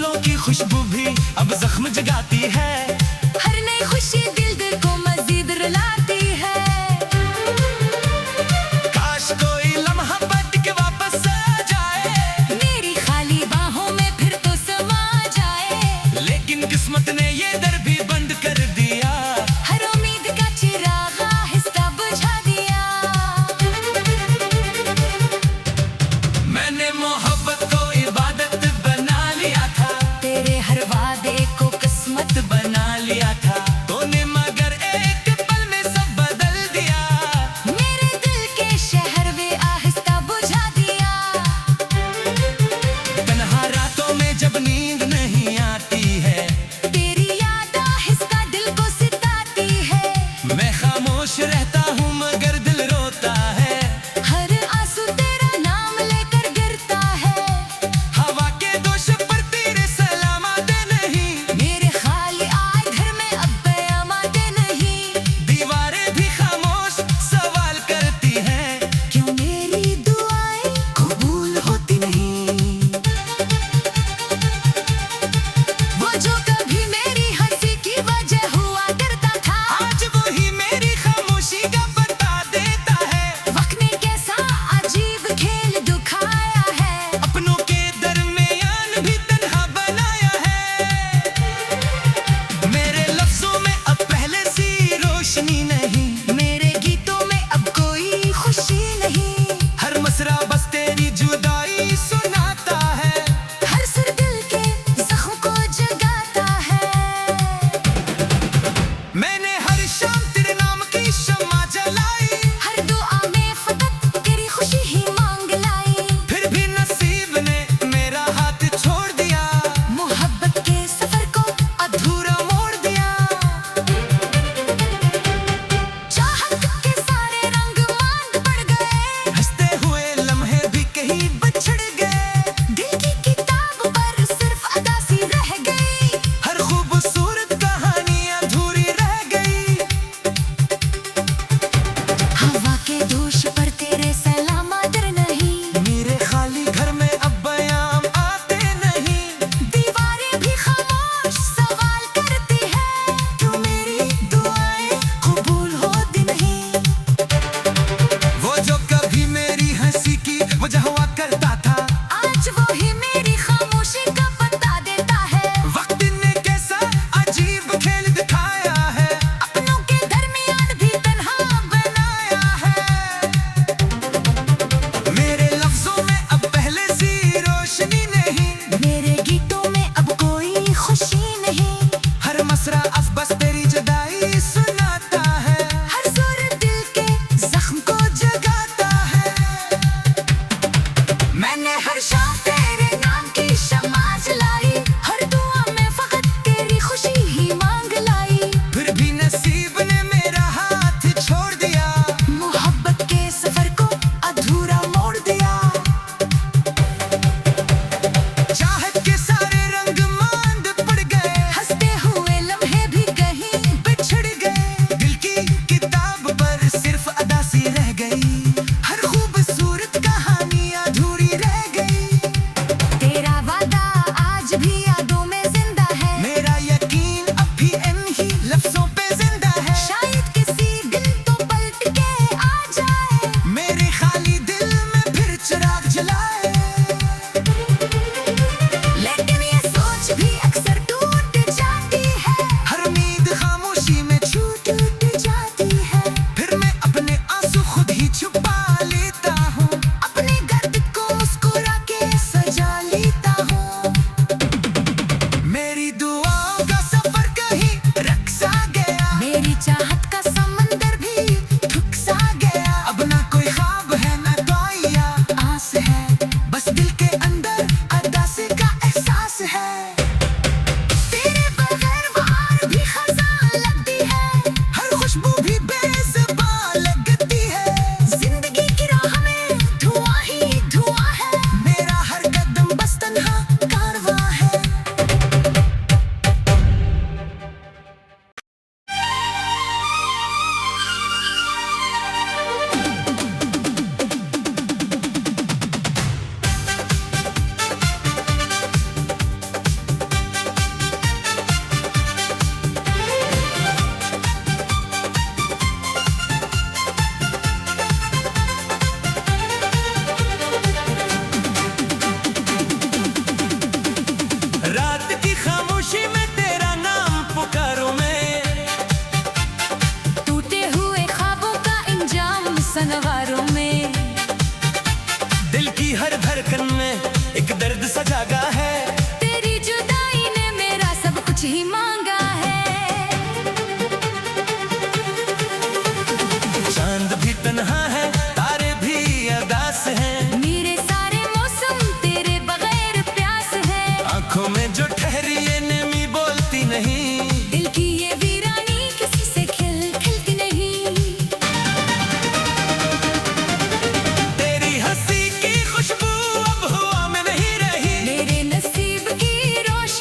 फूलों की खुशबू भी अब जख्म जगाती है। हर नई खुशी दिल को मजीद रुलाती है। काश कोई लम्हा पलट के वापस आ जाए, मेरी खाली बाहों में फिर तो समा जाए। लेकिन किस्मत ने ये दर भी बंद कर दिया। हर उम्मीद का चिराग आहिस्ता बुझा दिया। मैंने मोहब्बत को इबादत बना लिया था, तेरे हर वादे को किस्मत बना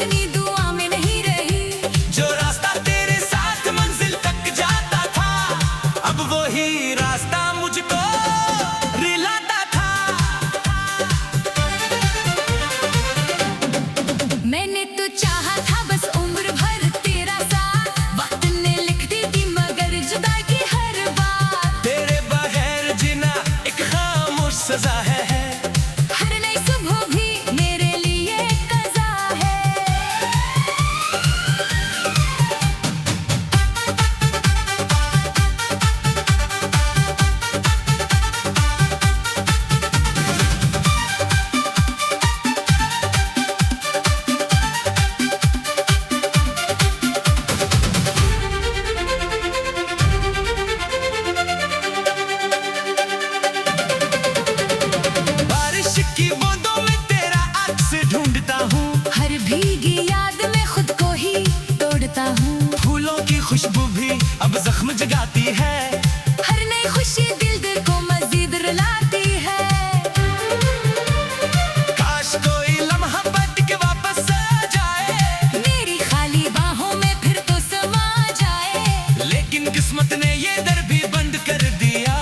रोशनी दुआ में नहीं रही। जो रास्ता तेरे साथ मंजिल तक जाता था, अब वही रास्ता मुझको रिलाता था। मैंने तो चाहा था बस उम्र भर तेरा साथ, वक्त ने लिख दी थी मगर जुदाई की हर बात। तेरे बगैर जीना एक खामोश सजा है। हर नई सुबह भी मेरे लिए कज़ा है। बारिश की बूंदों में तेरा अक्स ढूंढता हूँ, हर भीगी याद में खुद को ही तोड़ता हूँ। फूलों की खुशबू भी अब जख्म जगाती है। हर नई खुशी दिल को मजीद रुलाती है। काश कोई लम्हा पलट के वापस आ जाए, मेरी खाली बाहों में फिर तो समा जाए। लेकिन किस्मत ने ये दर भी बंद कर दिया।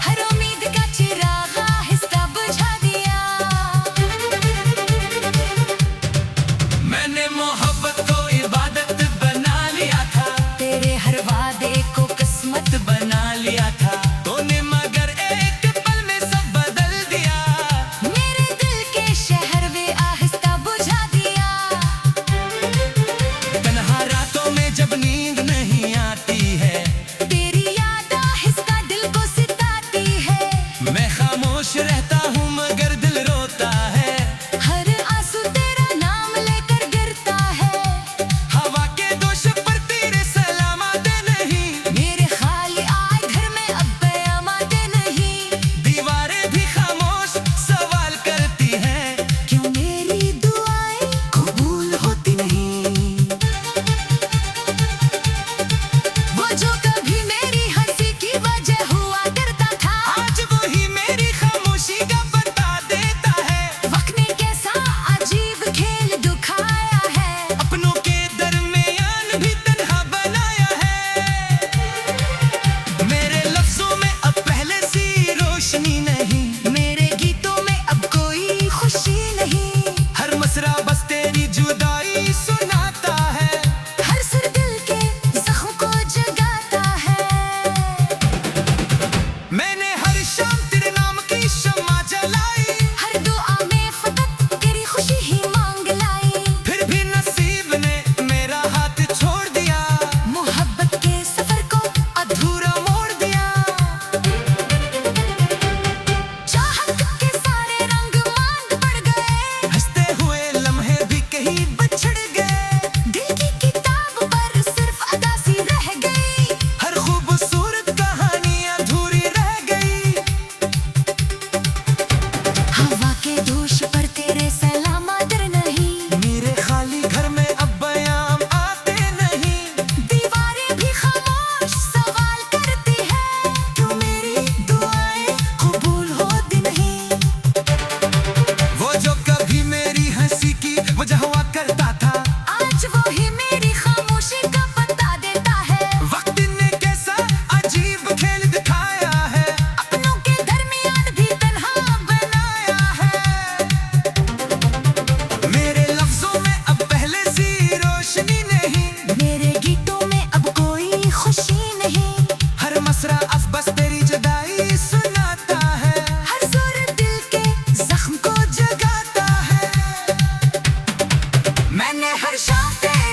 हर उम्मीद का चिराग आहिस्ता बुझा दिया। मैंने मोहब्बत को इबादत बना लिया था, तेरे हर वादे को किस्मत बना लिया था। तूने मगर एक पल में सब बदल दिया। मेरे दिल के शहर में आहिस्ता बुझा दिया। तन्हा रातों में जब नींद नहीं आती है, तेरी याद आहिस्ता दिल को सिताती है। मैं खामोश रहता हूँ मगर दिल रोता है। हर आंसू तेरा नाम लेकर गिरता है। हवा के दोष पर तेरे सलामते नहीं, मेरे खाली आए घर में अब कयामत नहीं। दीवारें भी खामोश सवाल करती हैं, क्यों मेरी दुआएं कबूल होती नहीं। वो जो कभी मेरी हंसी की वजह हुआ करता था, आज वही मेरी खामोशी का बता देता है। वक्त ने कैसा अजीब खेल दिखाया है। अपनों के दरमियान भी तन्हा बनाया है। मेरे लफ्जों में अब पहले सी रोशनी नहीं, मेरे गीतों में अब कोई खुशी नहीं। हर मसरा बस तेरी जुदाई सुनाता है। हर सुर दिल के जख्म को जगाता है। मैंने हर शाम तेरे नाम की शम्मा जलाई, हर दुआ में फकत तेरी खुशी ही मांग लाई। फिर भी नसीब ने मेरा हाथ छोड़ दिया। मोहब्बत के सफर को अधूरा मोड़ दिया। चाहत के सारे रंग मांग पड़ गए। हंसते हुए लम्हे भी कहीं बिछड़ गए। दिल की किताब पर सिर्फ अदासी रह गई। हर खूबसूरत कहानी अधूरी रह गई। हवा के दोष पर तेरे सलाम आदर नहीं। मेरे खाली घर में अब बयाम आते नहीं। दीवारें भी खामोश सवाल करती है, क्यों मेरी दुआएं कबूल होती नहीं। वो जो कभी मेरी हंसी की वजह हुआ करता था, आज वो ही मेरी खामोशी का बता देता है। वक्त ने कैसा अजीब खेल दिखाया है। अपनों के दरमियान भी तन्हा बनाया है। मेरे लफ्जों में अब पहले सी रोशनी नहीं, मेरे गीतों में अब कोई खुशी नहीं। हर मसरा अब बस तेरी जुदाई सुनाता है। हर सुर दिल के जख्म को जगाता है। मैंने हर शाम तेरे